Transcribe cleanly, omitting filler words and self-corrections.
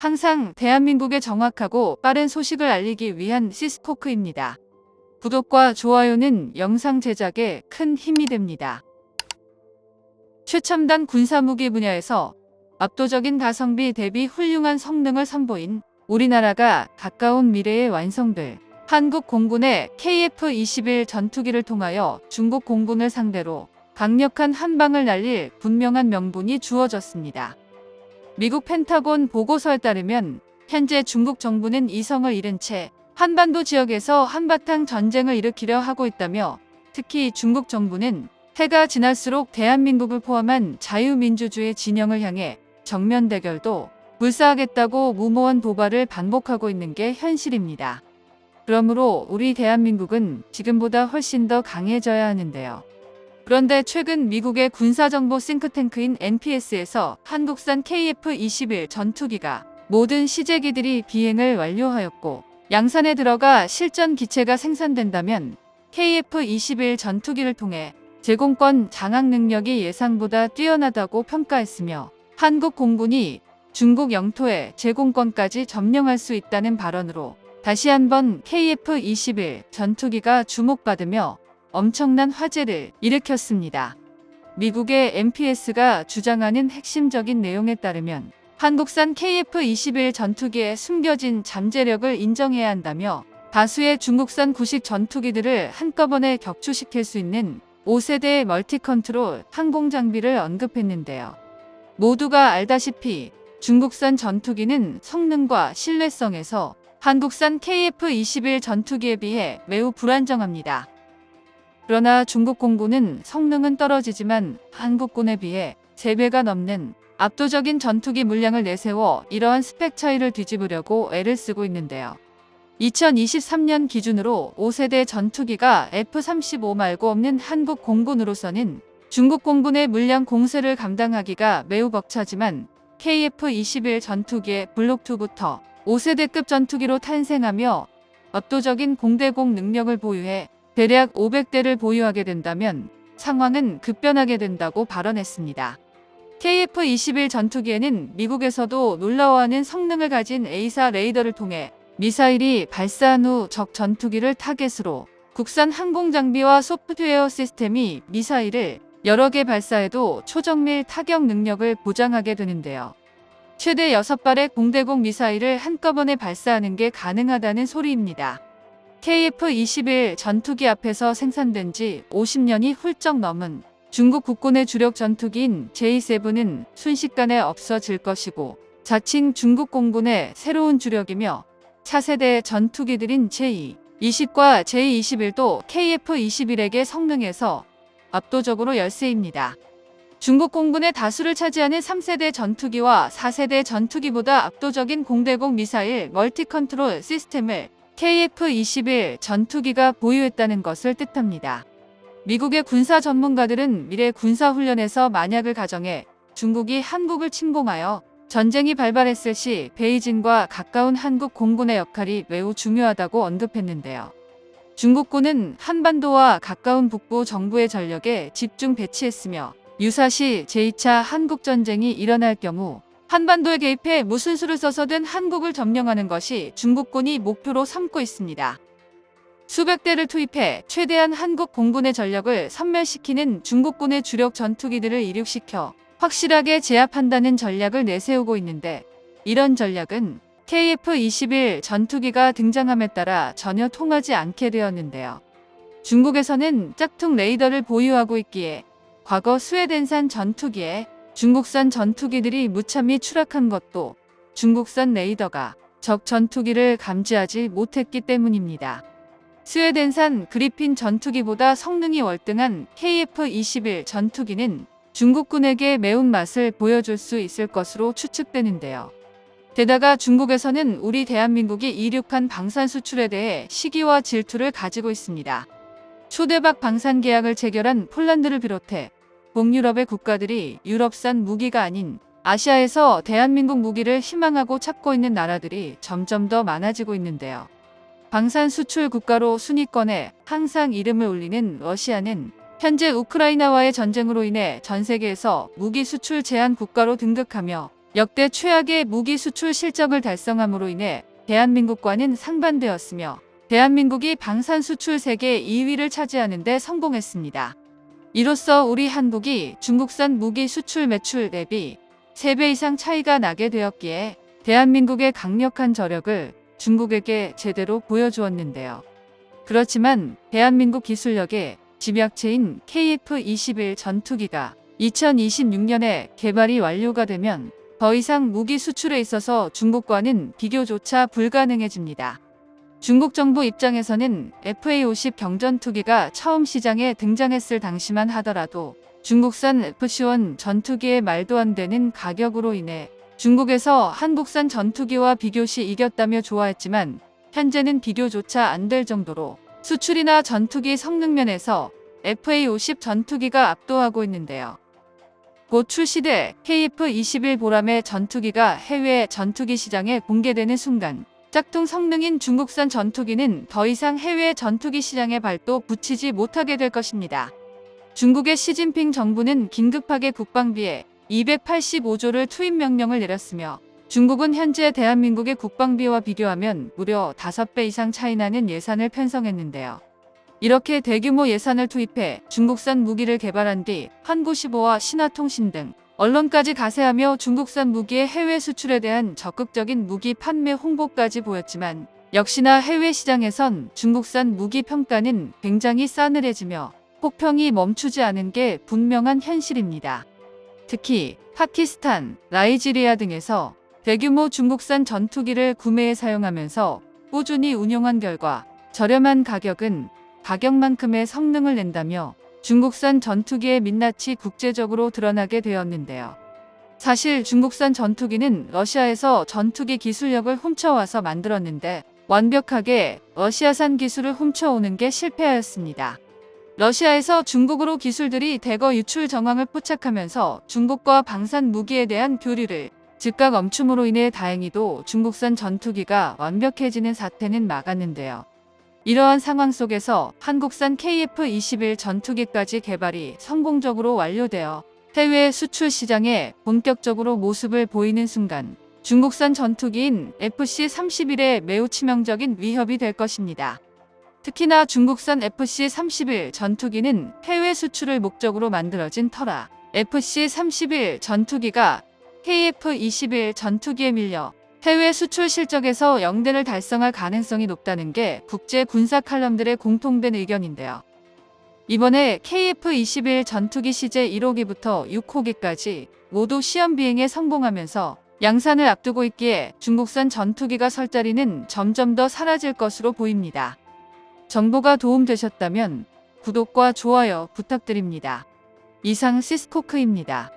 항상 대한민국의 정확하고 빠른 소식을 알리기 위한 시스코크입니다. 구독과 좋아요는 영상 제작에 큰 힘이 됩니다. 최첨단 군사무기 분야에서 압도적인 가성비 대비 훌륭한 성능을 선보인 우리나라가 가까운 미래에 완성될 한국 공군의 KF-21 전투기를 통하여 중국 공군을 상대로 강력한 한방을 날릴 분명한 명분이 주어졌습니다. 미국 펜타곤 보고서에 따르면 현재 중국 정부는 이성을 잃은 채 한반도 지역에서 한바탕 전쟁을 일으키려 하고 있다며, 특히 중국 정부는 해가 지날수록 대한민국을 포함한 자유민주주의 진영을 향해 정면 대결도 불사하겠다고 무모한 도발을 반복하고 있는 게 현실입니다. 그러므로 우리 대한민국은 지금보다 훨씬 더 강해져야 하는데요. 그런데 최근 미국의 군사정보 싱크탱크인 NPS에서 한국산 KF-21 전투기가 모든 시제기들이 비행을 완료하였고 양산에 들어가 실전 기체가 생산된다면 KF-21 전투기를 통해 제공권 장악 능력이 예상보다 뛰어나다고 평가했으며, 한국 공군이 중국 영토의 제공권까지 점령할 수 있다는 발언으로 다시 한번 KF-21 전투기가 주목받으며 엄청난 화제를 일으켰습니다. 미국의 NPS가 주장하는 핵심적인 내용에 따르면 한국산 KF-21 전투기의 숨겨진 잠재력을 인정해야 한다며, 다수의 중국산 구식 전투기들을 한꺼번에 격추시킬 수 있는 5세대의 멀티컨트롤 항공장비를 언급했는데요. 모두가 알다시피 중국산 전투기는 성능과 신뢰성에서 한국산 KF-21 전투기에 비해 매우 불안정합니다. 그러나 중국 공군은 성능은 떨어지지만 한국군에 비해 3배가 넘는 압도적인 전투기 물량을 내세워 이러한 스펙 차이를 뒤집으려고 애를 쓰고 있는데요. 2023년 기준으로 5세대 전투기가 F-35 말고 없는 한국 공군으로서는 중국 공군의 물량 공세를 감당하기가 매우 벅차지만, KF-21 전투기의 블록2부터 5세대급 전투기로 탄생하며 압도적인 공대공 능력을 보유해 대략 500대를 보유하게 된다면 상황은 급변하게 된다고 발언했습니다. KF-21 전투기에는 미국에서도 놀라워하는 성능을 가진 A4 레이더를 통해 미사일이 발사한 후 적 전투기를 타겟으로 국산 항공장비와 소프트웨어 시스템이 미사일을 여러 개 발사해도 초정밀 타격 능력을 보장하게 되는데요. 최대 6발의 공대공 미사일을 한꺼번에 발사하는 게 가능하다는 소리입니다. KF-21 전투기 앞에서 생산된 지 50년이 훌쩍 넘은 중국 국군의 주력 전투기인 J7은 순식간에 없어질 것이고, 자칭 중국 공군의 새로운 주력이며 차세대 전투기들인 J-20과 J-21도 KF-21에게 성능에서 압도적으로 열세입니다. 중국 공군의 다수를 차지하는 3세대 전투기와 4세대 전투기보다 압도적인 공대공 미사일 멀티컨트롤 시스템을 KF-21 전투기가 보유했다는 것을 뜻합니다. 미국의 군사 전문가들은 미래 군사훈련에서 만약을 가정해 중국이 한국을 침공하여 전쟁이 발발했을 시 베이징과 가까운 한국 공군의 역할이 매우 중요하다고 언급했는데요. 중국군은 한반도와 가까운 북부 정부의 전력에 집중 배치했으며, 유사시 제2차 한국전쟁이 일어날 경우 한반도에 개입해 무슨 수를 써서든 한국을 점령하는 것이 중국군이 목표로 삼고 있습니다. 수백 대를 투입해 최대한 한국 공군의 전력을 섬멸시키는 중국군의 주력 전투기들을 이륙시켜 확실하게 제압한다는 전략을 내세우고 있는데, 이런 전략은 KF-21 전투기가 등장함에 따라 전혀 통하지 않게 되었는데요. 중국에서는 짝퉁 레이더를 보유하고 있기에 과거 스웨덴산 전투기에 중국산 전투기들이 무참히 추락한 것도 중국산 레이더가 적 전투기를 감지하지 못했기 때문입니다. 스웨덴산 그리핀 전투기보다 성능이 월등한 KF-21 전투기는 중국군에게 매운맛을 보여줄 수 있을 것으로 추측되는데요. 게다가 중국에서는 우리 대한민국이 이륙한 방산 수출에 대해 시기와 질투를 가지고 있습니다. 초대박 방산 계약을 체결한 폴란드를 비롯해 북유럽의 국가들이 유럽산 무기가 아닌 아시아에서 대한민국 무기를 희망하고 찾고 있는 나라들이 점점 더 많아지고 있는데요. 방산 수출 국가로 순위권에 항상 이름을 올리는 러시아는 현재 우크라이나와의 전쟁으로 인해 전 세계에서 무기 수출 제한 국가로 등극하며 역대 최악의 무기 수출 실적을 달성함으로 인해 대한민국과는 상반되었으며 대한민국이 방산 수출 세계 2위를 차지하는 데 성공했습니다. 이로써 우리 한국이 중국산 무기 수출 매출 대비 3배 이상 차이가 나게 되었기에 대한민국의 강력한 저력을 중국에게 제대로 보여주었는데요. 그렇지만 대한민국 기술력의 집약체인 KF-21 전투기가 2026년에 개발이 완료가 되면 더 이상 무기 수출에 있어서 중국과는 비교조차 불가능해집니다. 중국 정부 입장에서는 FA-50 경전투기가 처음 시장에 등장했을 당시만 하더라도 중국산 FC-1 전투기의 말도 안 되는 가격으로 인해 중국에서 한국산 전투기와 비교시 이겼다며 좋아했지만 현재는 비교조차 안 될 정도로 수출이나 전투기 성능 면에서 FA-50 전투기가 압도하고 있는데요. 곧 출시될 KF-21 보람의 전투기가 해외 전투기 시장에 공개되는 순간 짝퉁 성능인 중국산 전투기는 더 이상 해외 전투기 시장에 발도 붙이지 못하게 될 것입니다. 중국의 시진핑 정부는 긴급하게 국방비에 285조를 투입 명령을 내렸으며 중국은 현재 대한민국의 국방비와 비교하면 무려 5배 이상 차이 나는 예산을 편성했는데요. 이렇게 대규모 예산을 투입해 중국산 무기를 개발한 뒤 한국15와 신화통신 등 언론까지 가세하며 중국산 무기의 해외 수출에 대한 적극적인 무기 판매 홍보까지 보였지만 역시나 해외 시장에선 중국산 무기 평가는 굉장히 싸늘해지며 폭평이 멈추지 않은 게 분명한 현실입니다. 특히 파키스탄, 나이지리아 등에서 대규모 중국산 전투기를 구매해 사용하면서 꾸준히 운용한 결과 저렴한 가격만큼의 성능을 낸다며 중국산 전투기의 민낯이 국제적으로 드러나게 되었는데요. 사실 중국산 전투기는 러시아에서 전투기 기술력을 훔쳐와서 만들었는데 완벽하게 러시아산 기술을 훔쳐오는 게 실패하였습니다. 러시아에서 중국으로 기술들이 대거 유출 정황을 포착하면서 중국과 방산 무기에 대한 교류를 즉각 멈춤으로 인해 다행히도 중국산 전투기가 완벽해지는 사태는 막았는데요. 이러한 상황 속에서 한국산 KF-21 전투기까지 개발이 성공적으로 완료되어 해외 수출 시장에 본격적으로 모습을 보이는 순간 중국산 전투기인 FC-31에 매우 치명적인 위협이 될 것입니다. 특히나 중국산 FC-31 전투기는 해외 수출을 목적으로 만들어진 터라 FC-31 전투기가 KF-21 전투기에 밀려 해외 수출 실적에서 영대를 달성할 가능성이 높다는 게 국제 군사 칼럼들의 공통된 의견인데요. 이번에 KF-21 전투기 시제 1호기부터 6호기까지 모두 시험 비행에 성공하면서 양산을 앞두고 있기에 중국산 전투기가 설 자리는 점점 더 사라질 것으로 보입니다. 정보가 도움되셨다면 구독과 좋아요 부탁드립니다. 이상 시스코크입니다.